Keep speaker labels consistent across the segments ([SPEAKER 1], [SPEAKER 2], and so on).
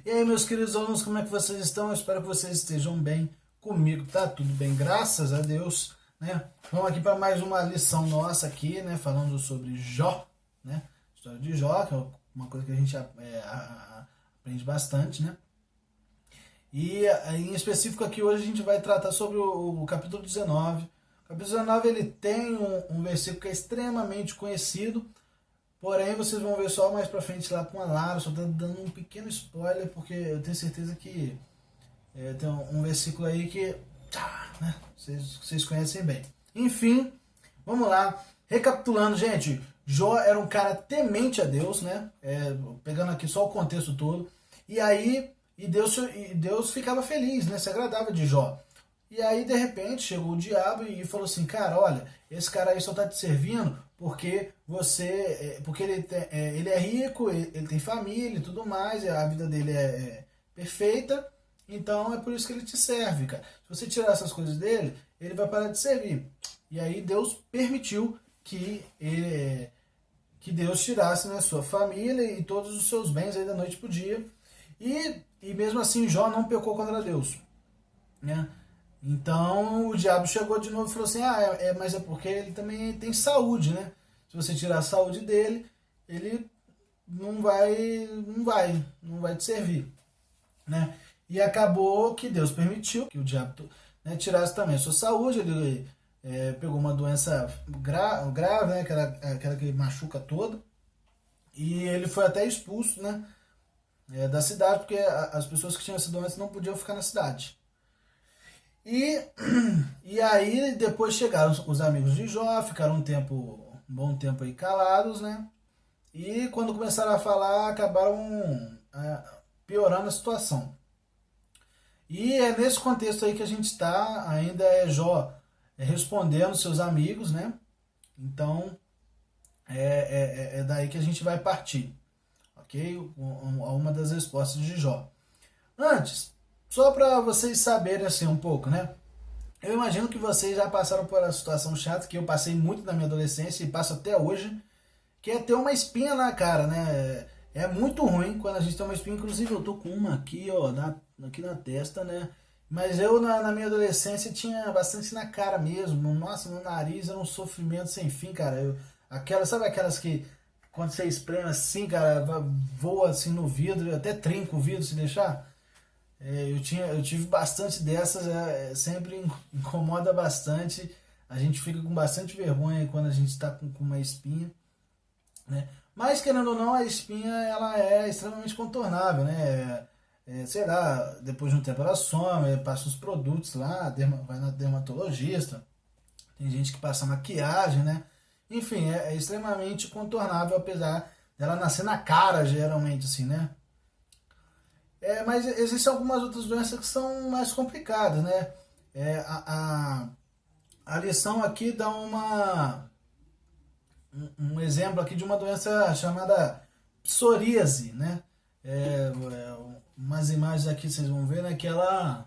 [SPEAKER 1] E aí, meus queridos alunos, como é que vocês estão? Eu espero que vocês estejam bem comigo, tá? Tudo bem, graças a Deus, né? Vamos aqui para mais uma lição nossa aqui, né? Falando sobre Jó, né? História de Jó, que é uma coisa que a gente aprende bastante, né? E em específico aqui hoje a gente vai tratar sobre o capítulo 19. O capítulo 19 ele tem um versículo que é extremamente conhecido, porém, vocês vão ver só mais pra frente lá com a Lara, só tô dando um pequeno spoiler, porque eu tenho certeza que tem um versículo aí que né, vocês conhecem bem. Enfim, vamos lá. Recapitulando, gente, Jó era um cara temente a Deus, né? Pegando aqui só o contexto todo. E aí, Deus ficava feliz, né? Se agradava de Jó. E aí, de repente, chegou o diabo e falou assim, cara, olha, esse cara aí só tá te servindo porque porque ele é rico, ele tem família e tudo mais, a vida dele é perfeita, então é por isso que ele te serve, cara. Se você tirar essas coisas dele, ele vai parar de servir. E aí Deus permitiu que Deus tirasse, né, sua família e todos os seus bens aí da noite pro dia. E mesmo assim Jó não pecou contra Deus, né? Então o diabo chegou de novo e falou assim, mas é porque ele também tem saúde, né? Se você tirar a saúde dele, ele não vai te servir, né? E acabou que Deus permitiu que o diabo, né, tirasse também a sua saúde. Ele pegou uma doença grave, né? Aquela que machuca todo. E ele foi até expulso, né, da cidade, porque as pessoas que tinham essa doença não podiam ficar na cidade. E, e aí depois chegaram os amigos de Jó, ficaram um bom tempo aí calados, né? E quando começaram a falar, acabaram piorando a situação. E é nesse contexto aí que a gente está, ainda é Jó respondendo seus amigos, né? Então é daí que a gente vai partir, ok? Uma das respostas de Jó. Antes, só para vocês saberem assim um pouco, né? Eu imagino que vocês já passaram por uma situação chata que eu passei muito na minha adolescência e passo até hoje, que é ter uma espinha na cara, né? É muito ruim quando a gente tem uma espinha. Inclusive eu tô com uma aqui, ó, aqui na testa, né? Mas eu na minha adolescência tinha bastante na cara mesmo. Nossa, no nariz era um sofrimento sem fim, cara. Sabe aquelas que quando você espreme assim, cara, voa assim no vidro, até trinca o vidro se deixar? Eu tive bastante dessas, sempre incomoda bastante. A gente fica com bastante vergonha quando a gente está com uma espinha, né? Mas querendo ou não, a espinha ela é extremamente contornável, né? Sei lá, depois de um tempo ela some, passa os produtos lá, vai na dermatologista. Tem gente que passa maquiagem, né? Enfim, é extremamente contornável, apesar dela nascer na cara, geralmente, assim, né? Mas existem algumas outras doenças que são mais complicadas, né? É, a, a lição aqui dá um exemplo aqui de uma doença chamada psoríase, né? Umas imagens aqui vocês vão ver, né? Que ela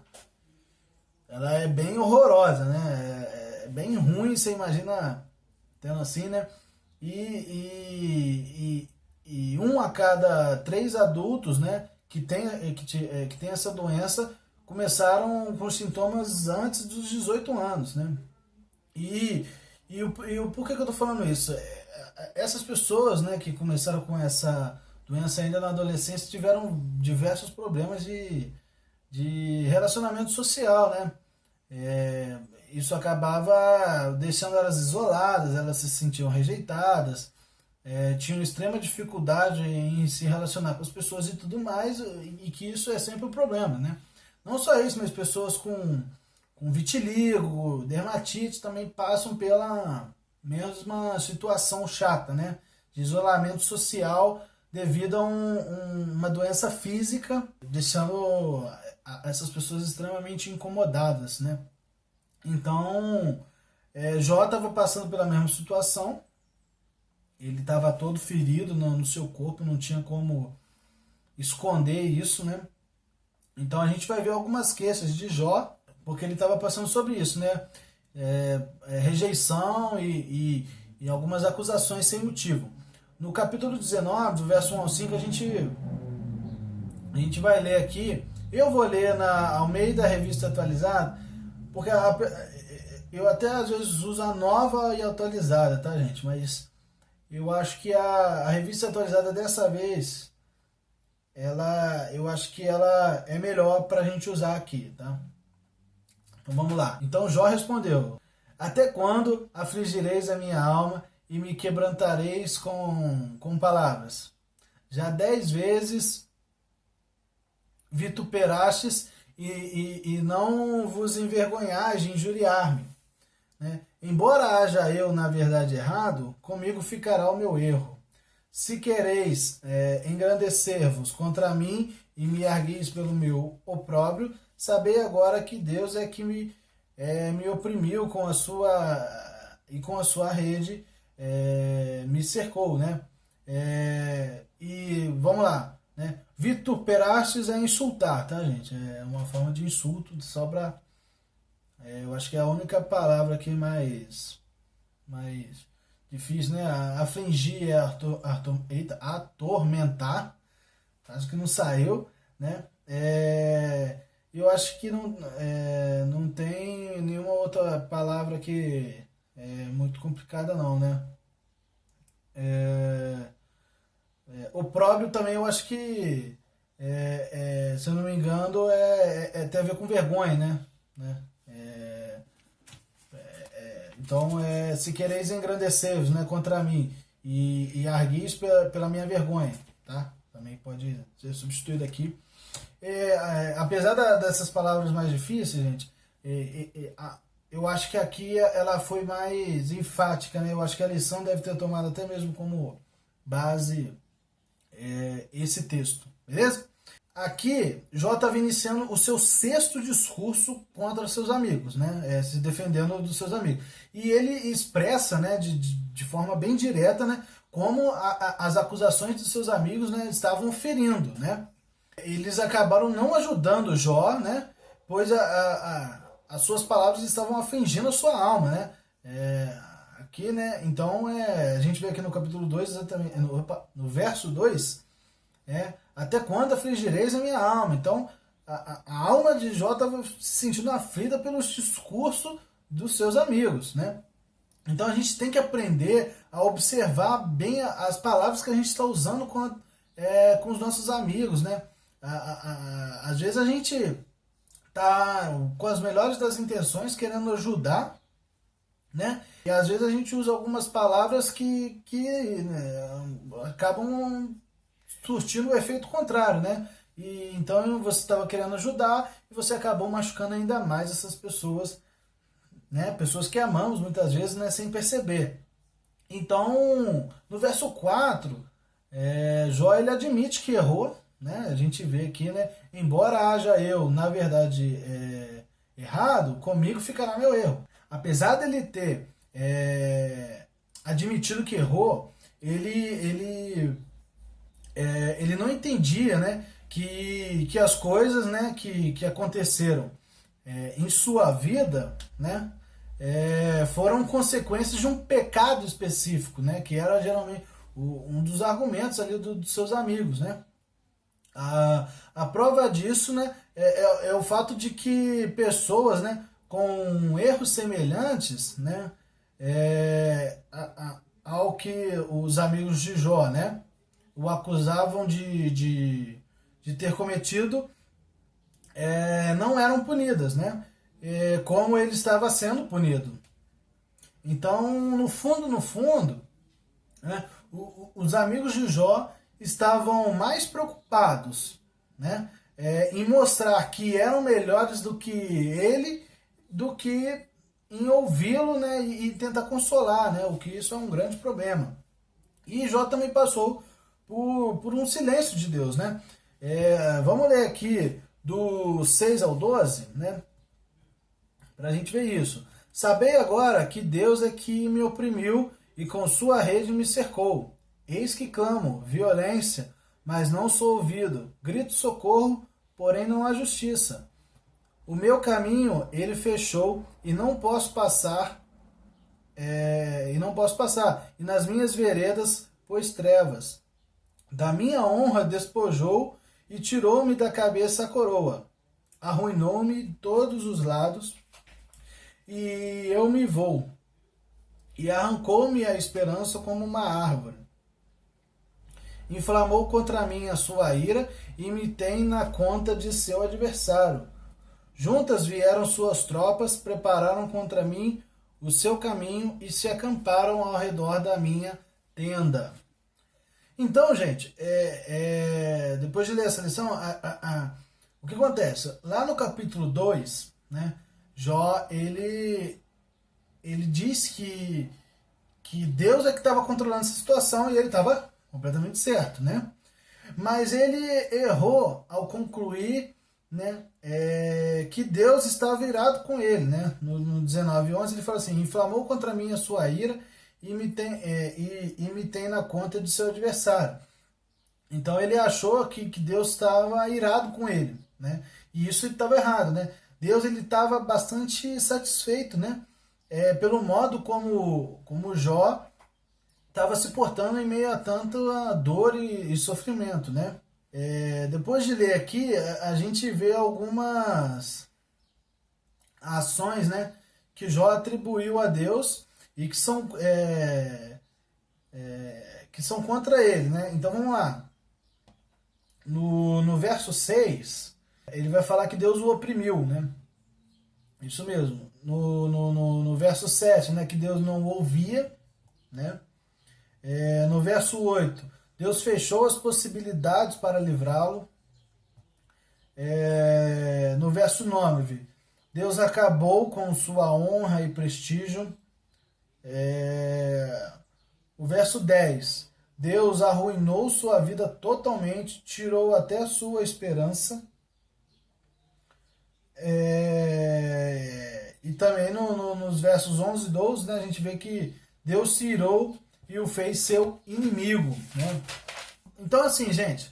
[SPEAKER 1] é bem horrorosa, né? É bem ruim, você imagina tendo assim, né? E um a cada três adultos, né? Que tem essa doença começaram com sintomas antes dos 18 anos, né? Por que eu tô falando isso? Essas pessoas, né, que começaram com essa doença ainda na adolescência tiveram diversos problemas de relacionamento social, né? Isso acabava deixando elas isoladas, elas se sentiam rejeitadas, tinham extrema dificuldade em se relacionar com as pessoas e tudo mais, e que isso é sempre um problema, né? Não só isso, mas pessoas com vitiligo, dermatite também passam pela mesma situação chata, né? De isolamento social devido a uma doença física, deixando essas pessoas extremamente incomodadas, né? Então, Jó estava passando pela mesma situação. Ele estava todo ferido no seu corpo, não tinha como esconder isso, né? Então a gente vai ver algumas queixas de Jó, porque ele estava passando sobre isso, né? Rejeição e algumas acusações sem motivo. No capítulo 19, do verso 1 ao 5, a A gente vai ler aqui, eu vou ler ao meio da revista atualizada, porque eu até às vezes uso a nova e atualizada, tá, gente? Mas eu acho que a revista atualizada dessa vez, eu acho que ela é melhor para a gente usar aqui, tá? Então vamos lá. Então Jó respondeu: Até quando afligireis a minha alma e me quebrantareis com palavras? Já 10 vezes vituperastes e não vos envergonhais de injuriar-me. Né? Embora haja eu, na verdade, errado, comigo ficará o meu erro. Se quereis engrandecer-vos contra mim e me argueis pelo meu opróbrio, sabei agora que Deus é que me oprimiu com a sua rede, me cercou, né? E vamos lá, né? Vituperastes é insultar, tá, gente? É uma forma de insulto, só pra... eu acho que é a única palavra aqui mais difícil, né? Afligir é atormentar, acho que não saiu, né? Eu acho que não tem nenhuma outra palavra que é muito complicada não, né? Opróbrio também eu acho que, se eu não me engano, tem a ver com vergonha, né? Então, se quereis engrandecer-vos, né, contra mim e arguis pela minha vergonha, tá? Também pode ser substituído aqui. Apesar dessas palavras mais difíceis, gente, eu acho que aqui ela foi mais enfática, né? Eu acho que a lição deve ter tomado até mesmo como base esse texto, beleza? Aqui, Jó estava iniciando o seu 6º discurso contra seus amigos, né? Se defendendo dos seus amigos. E ele expressa, né, de forma bem direta, né, como as acusações dos seus amigos, né, estavam ferindo, né? Eles acabaram não ajudando Jó, né? Pois as suas palavras estavam afligindo a sua alma, né? Aqui, né? Então, a gente vê aqui no capítulo 2, exatamente, no verso 2, até quando afligireis a minha alma? Então, a alma de Jó estava se sentindo aflita pelo discurso dos seus amigos, né? Então a gente tem que aprender a observar bem as palavras que a gente está usando com os nossos amigos, né? Às vezes a gente tá com as melhores das intenções querendo ajudar, né? E às vezes a gente usa algumas palavras que acabam surtindo o efeito contrário, né? E então você estava querendo ajudar e você acabou machucando ainda mais essas pessoas, né? Pessoas que amamos muitas vezes, né? Sem perceber. Então, no verso 4, Jó ele admite que errou, né? A gente vê aqui, né? Embora haja eu, na verdade, errado, comigo ficará meu erro. Apesar dele ter admitido que errou, ele não entendia, né, que as coisas, né, que aconteceram em sua vida, né, foram consequências de um pecado específico, né, que era geralmente um dos argumentos ali dos seus amigos, né. A prova disso, né, é o fato de que pessoas, né, com erros semelhantes, né, ao que os amigos de Jó, né, o acusavam de ter cometido, não eram punidas, né? Como ele estava sendo punido. Então, no fundo, né, os amigos de Jó estavam mais preocupados, né, em mostrar que eram melhores do que ele, do que em ouvi-lo, né, e tentar consolar, né, o que isso é um grande problema. E Jó também passou por um silêncio de Deus, né? Vamos ler aqui do 6 ao 12, né? Para a gente ver isso. Sabei agora que Deus é que me oprimiu e com sua rede me cercou. Eis que clamo, violência, mas não sou ouvido. Grito socorro, porém não há justiça. O meu caminho ele fechou e não posso passar. E nas minhas veredas pôs trevas. Da minha honra despojou e tirou-me da cabeça a coroa. Arruinou-me de todos os lados, e eu me vou. E arrancou-me a esperança como uma árvore. Inflamou contra mim a sua ira e me tem na conta de seu adversário. Juntas vieram suas tropas, prepararam contra mim o seu caminho e se acamparam ao redor da minha tenda. Então, gente, depois de ler essa lição, o que acontece? Lá no capítulo 2, né, Jó, ele diz que Deus é que estava controlando essa situação e ele estava completamente certo, né? Mas ele errou ao concluir, né, que Deus estava irado com ele, né? No 19:11 ele fala assim: inflamou contra mim a sua ira e me tem na conta de seu adversário. Então ele achou que Deus estava irado com ele, né? E isso estava errado, né? Deus ele estava bastante satisfeito, né? Pelo modo como Jó estava se portando em meio a tanta dor e sofrimento, né? Depois de ler aqui, a gente vê algumas ações, né, que Jó atribuiu a Deus e que são contra ele, né? Então vamos lá. No verso 6, ele vai falar que Deus o oprimiu, né? Isso mesmo. No verso 7, né, que Deus não o ouvia, né? No verso 8, Deus fechou as possibilidades para livrá-lo. No verso 9, Deus acabou com sua honra e prestígio. O verso 10, Deus arruinou sua vida totalmente, tirou até a sua esperança. E também nos versos 11 e 12, né, a gente vê que Deus se irou e o fez seu inimigo, né? Então, assim, gente,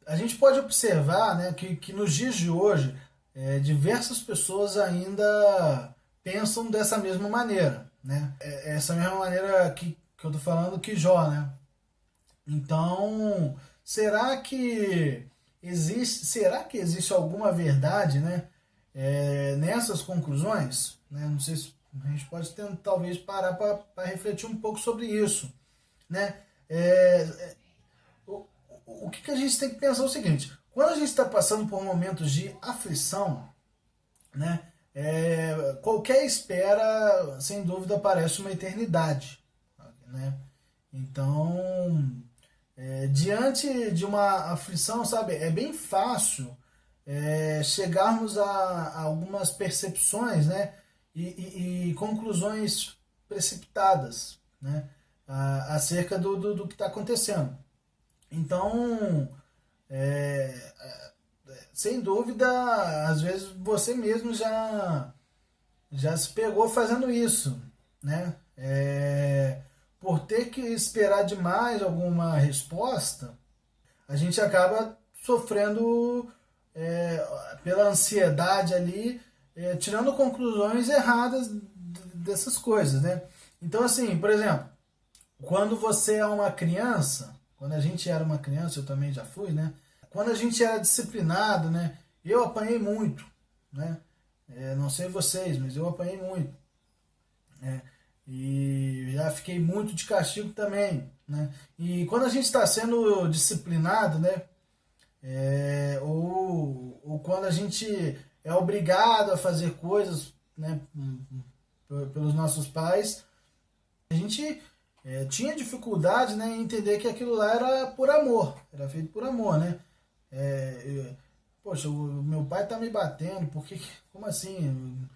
[SPEAKER 1] a gente pode observar, né, que nos dias de hoje, diversas pessoas ainda pensam dessa mesma maneira, né? Essa mesma maneira que eu tô falando que Jó, né? Então, será que existe alguma verdade, né, nessas conclusões? Né? Não sei se a gente pode tentar, talvez, parar para refletir um pouco sobre isso, né? O que a gente tem que pensar é o seguinte: quando a gente está passando por momentos de aflição, né, qualquer espera, sem dúvida, parece uma eternidade, né? Então, diante de uma aflição, sabe, é bem fácil chegarmos a algumas percepções, né, e conclusões precipitadas, né, acerca do que está acontecendo. Então, sem dúvida, às vezes você mesmo já se pegou fazendo isso, né? Por ter que esperar demais alguma resposta, a gente acaba sofrendo pela ansiedade ali, tirando conclusões erradas dessas coisas, né? Então, assim, por exemplo, quando você é uma criança, quando a gente era uma criança, eu também já fui, né? Quando a gente era disciplinado, né? Eu apanhei muito, né? Não sei vocês, mas eu apanhei muito. E já fiquei muito de castigo também, né? E quando a gente está sendo disciplinado, né? Ou quando a gente é obrigado a fazer coisas, né, pelos nossos pais, a gente tinha dificuldade, né, em entender que aquilo lá era por amor, era feito por amor, né? Poxa, o meu pai tá me batendo, porque, como assim?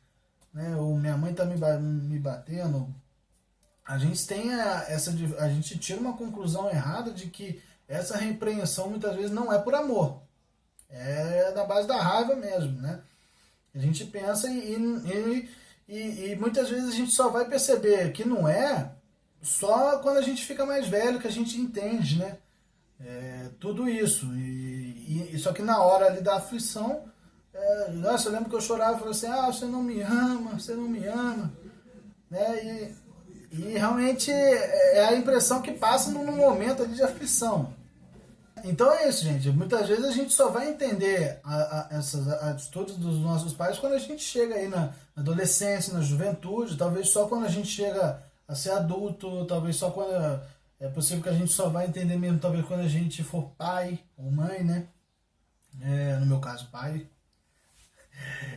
[SPEAKER 1] Né, ou minha mãe tá me batendo. A gente tem a gente tira uma conclusão errada de que essa repreensão muitas vezes não é por amor, é da base da raiva mesmo, né? A gente pensa e muitas vezes a gente só vai perceber que não é só quando a gente fica mais velho, que a gente entende, né? Tudo isso. Só que na hora ali da aflição, nossa, eu lembro que eu chorava e falava assim: ah, você não me ama, você não me ama. Né? E realmente é a impressão que passa num momento ali de aflição. Então é isso, gente. Muitas vezes a gente só vai entender essas atitudes dos nossos pais quando a gente chega aí na adolescência, na juventude, talvez só quando a gente chega a ser adulto, talvez só quando é possível que a gente só vai entender mesmo, talvez quando a gente for pai ou mãe, né? No meu caso, pai.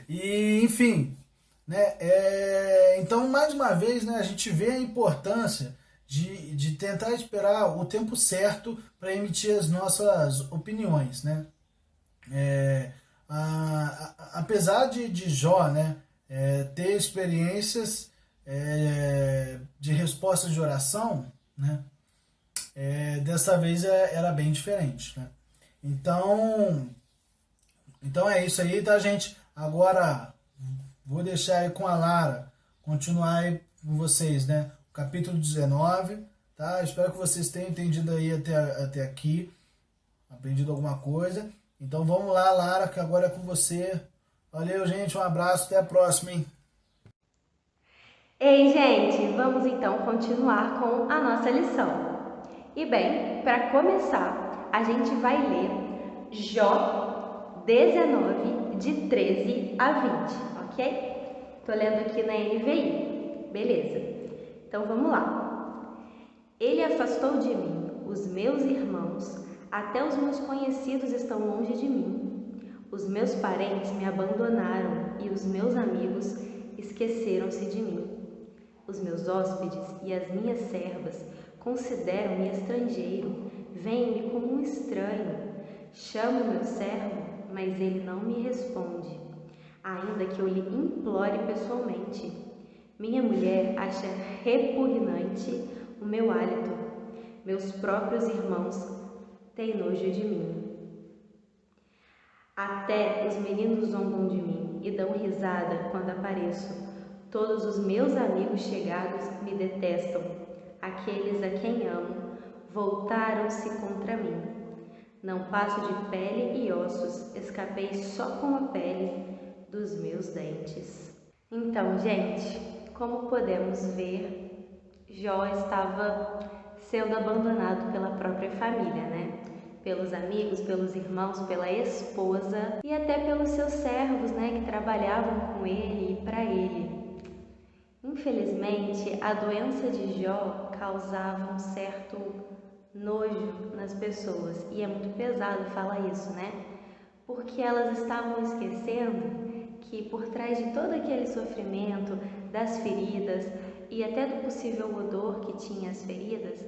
[SPEAKER 1] E, enfim, né? Então, mais uma vez, né, a gente vê a importância de tentar esperar o tempo certo para emitir as nossas opiniões, né? Apesar de Jó, né, ter experiências de respostas de oração, né, dessa vez era bem diferente, né? Então é isso aí, tá, gente? Agora vou deixar aí com a Lara continuar aí com vocês, né? O capítulo 19, tá? Espero que vocês tenham entendido aí até aqui, aprendido alguma coisa. Então vamos lá, Lara, que agora é com você. Valeu, gente, um abraço, até a próxima, hein?
[SPEAKER 2] Ei, gente, vamos então continuar com a nossa lição. E bem, para começar, a gente vai ler Jó 19, de 13 a 20, ok? Tô lendo aqui na NVI, beleza. Então vamos lá. Ele afastou de mim os meus irmãos, até os meus conhecidos estão longe de mim. Os meus parentes me abandonaram e os meus amigos esqueceram-se de mim. Os meus hóspedes e as minhas servas consideram-me estrangeiro, veem-me como um estranho. Chamo meu servo, mas ele não me responde, ainda que eu lhe implore pessoalmente. Minha mulher acha repugnante o meu hálito. Meus próprios irmãos têm nojo de mim. Até os meninos zombam de mim e dão risada quando apareço. Todos os meus amigos chegados me detestam. Aqueles a quem amo voltaram-se contra mim. Não passo de pele e ossos, escapei só com a pele dos meus dentes. Então, gente, como podemos ver, Jó estava sendo abandonado pela própria família, né? Pelos amigos, pelos irmãos, pela esposa e até pelos seus servos, né, que trabalhavam com ele e para ele. Infelizmente, a doença de Jó causava um certo nojo nas pessoas, e é muito pesado falar isso, né? Porque elas estavam esquecendo que por trás de todo aquele sofrimento, das feridas e até do possível odor que tinha as feridas,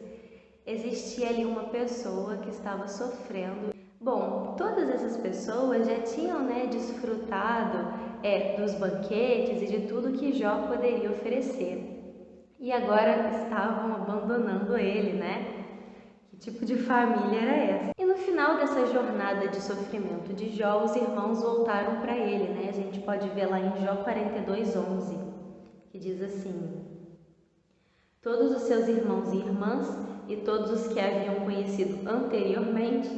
[SPEAKER 2] existia ali uma pessoa que estava sofrendo. Bom, todas essas pessoas já tinham, né, desfrutado dos banquetes e de tudo que Jó poderia oferecer. E agora estavam abandonando ele, né? Que tipo de família era essa? E no final dessa jornada de sofrimento de Jó, os irmãos voltaram para ele, né? A gente pode ver lá em Jó 42:11, que diz assim: todos os seus irmãos e irmãs e todos os que haviam conhecido anteriormente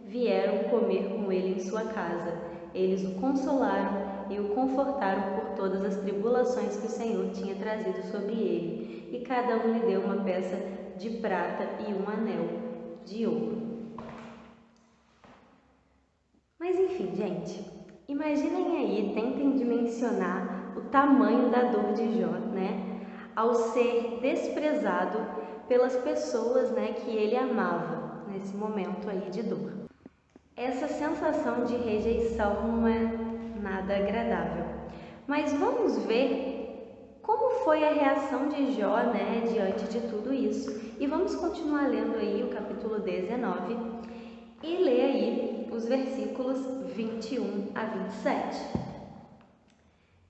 [SPEAKER 2] vieram comer com ele em sua casa. Eles o consolaram e o confortaram por todas as tribulações que o Senhor tinha trazido sobre ele, e cada um lhe deu uma peça de prata e um anel de ouro. Mas enfim, gente, imaginem aí, tentem dimensionar o tamanho da dor de Jó, né? Ao ser desprezado pelas pessoas, né, que ele amava nesse momento aí de dor. Essa sensação de rejeição não é nada agradável. Mas vamos ver como foi a reação de Jó, né, diante de tudo isso. E vamos continuar lendo aí o capítulo 19 e ler aí os versículos 21 a 27,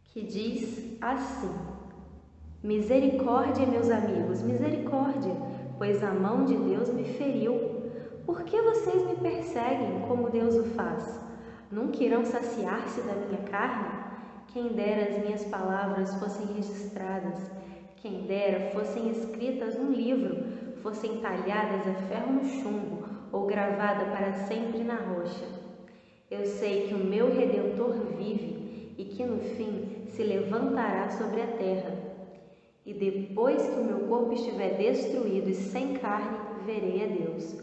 [SPEAKER 2] que diz assim: misericórdia, meus amigos, misericórdia, pois a mão de Deus me feriu. Por que vocês me perseguem como Deus o faz? Nunca irão saciar-se da minha carne? Quem dera as minhas palavras fossem registradas, quem dera fossem escritas num livro, fossem talhadas a ferro no chumbo ou gravadas para sempre na rocha. Eu sei que o meu Redentor vive e que no fim se levantará sobre a terra. E depois que o meu corpo estiver destruído e sem carne, verei a Deus.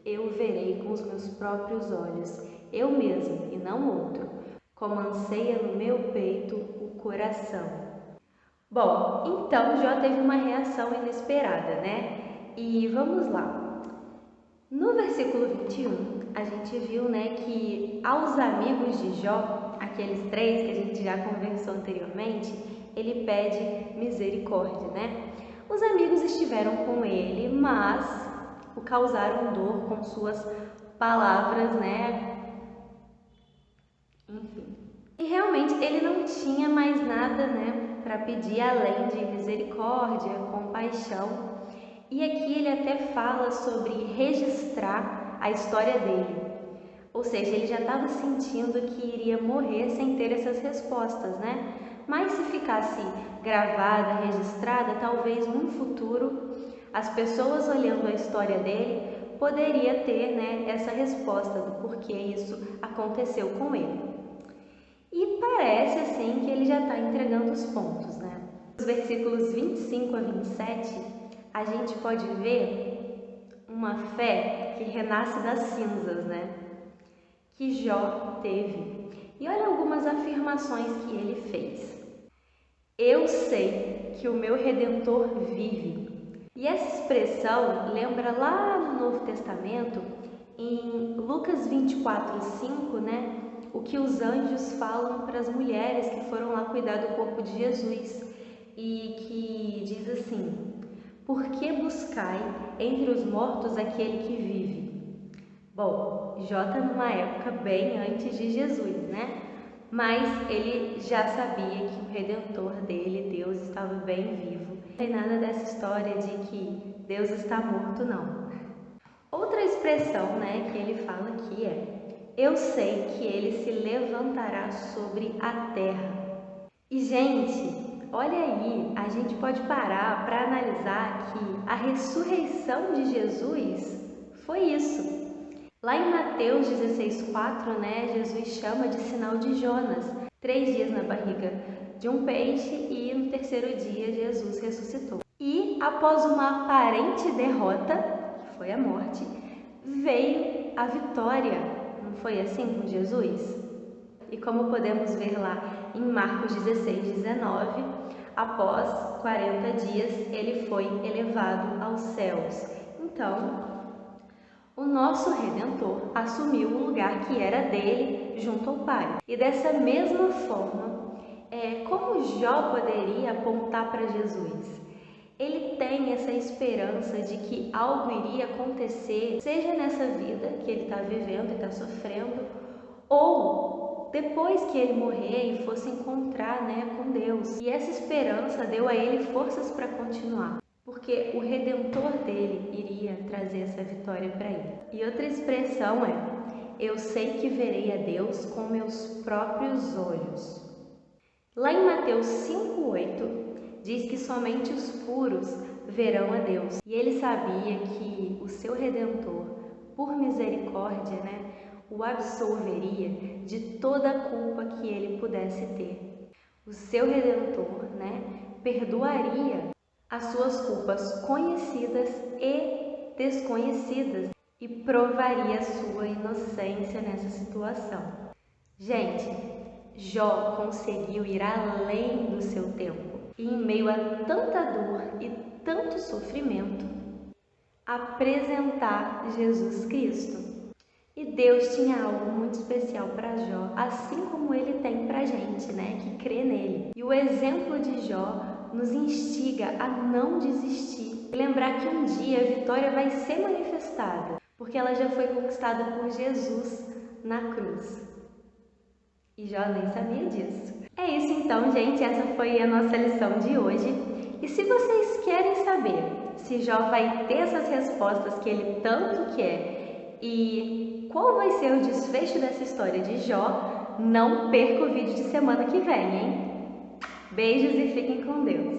[SPEAKER 2] eu verei com os meus próprios olhos, eu mesmo e não outro, como anseia no meu peito o coração. Bom, então Jó teve uma reação inesperada, né? E vamos lá. No versículo 21, a gente viu, né, que aos amigos de Jó, aqueles três que a gente já conversou anteriormente, ele pede misericórdia, né? Os amigos estiveram com ele, mas o causaram dor com suas palavras, né? Enfim. E realmente ele não tinha mais nada, né, para pedir além de misericórdia, compaixão. E aqui ele até fala sobre registrar a história dele. Ou seja, ele já estava sentindo que iria morrer sem ter essas respostas, né? Mas se ficasse gravada, registrada, talvez no futuro as pessoas olhando a história dele poderia ter, né, essa resposta do porquê isso aconteceu com ele. E parece assim que ele já está entregando os pontos, né? Nos versículos 25 a 27, a gente pode ver uma fé que renasce das cinzas, né? Que Jó teve. E olha algumas afirmações que ele fez. Eu sei que o meu Redentor vive. E essa expressão lembra lá no Novo Testamento, em Lucas 24:5, né? O que os anjos falam para as mulheres que foram lá cuidar do corpo de Jesus. E que diz assim: por que buscai entre os mortos aquele que vive? Bom, Jó está numa época bem antes de Jesus, né? Mas ele já sabia que o Redentor dele, Deus, estava bem vivo. Não tem nada dessa história de que Deus está morto, não. Outra expressão, né, que ele fala aqui é: eu sei que ele se levantará sobre a terra. E, gente, olha aí, a gente pode parar para analisar que a ressurreição de Jesus foi isso. Lá em Mateus 16:4, né, Jesus chama de sinal de Jonas, 3 dias na barriga de um peixe e no terceiro dia Jesus ressuscitou. E após uma aparente derrota, que foi a morte, veio a vitória. Não foi assim com Jesus? E como podemos ver lá em Marcos 16:19, após 40 dias ele foi elevado aos céus. Então, o nosso Redentor assumiu o lugar que era dele junto ao Pai. E dessa mesma forma, como Jó poderia apontar para Jesus? Ele tem essa esperança de que algo iria acontecer, seja nessa vida que ele está vivendo e está sofrendo, ou depois que ele morrer e fosse encontrar, né, com Deus. E essa esperança deu a ele forças para continuar, porque o Redentor dele iria trazer essa vitória para ele. E outra expressão é: eu sei que verei a Deus com meus próprios olhos. Lá em Mateus 5:8 diz que somente os puros verão a Deus. E ele sabia que o seu Redentor, por misericórdia, né, o absolveria de toda a culpa que ele pudesse ter. O seu Redentor, né, perdoaria as suas culpas conhecidas e desconhecidas e provaria a sua inocência nessa situação. Gente, Jó conseguiu ir além do seu tempo e, em meio a tanta dor e tanto sofrimento, apresentar Jesus Cristo. E Deus tinha algo muito especial para Jó, assim como ele tem para a gente, né, que crê nele. E o exemplo de Jó nos instiga a não desistir e lembrar que um dia a vitória vai ser manifestada, porque ela já foi conquistada por Jesus na cruz. E Jó nem sabia disso. É isso então, gente, essa foi a nossa lição de hoje. E se vocês querem saber se Jó vai ter essas respostas que ele tanto quer e qual vai ser o desfecho dessa história de Jó, não perca o vídeo de semana que vem, hein? Beijos e fiquem com Deus!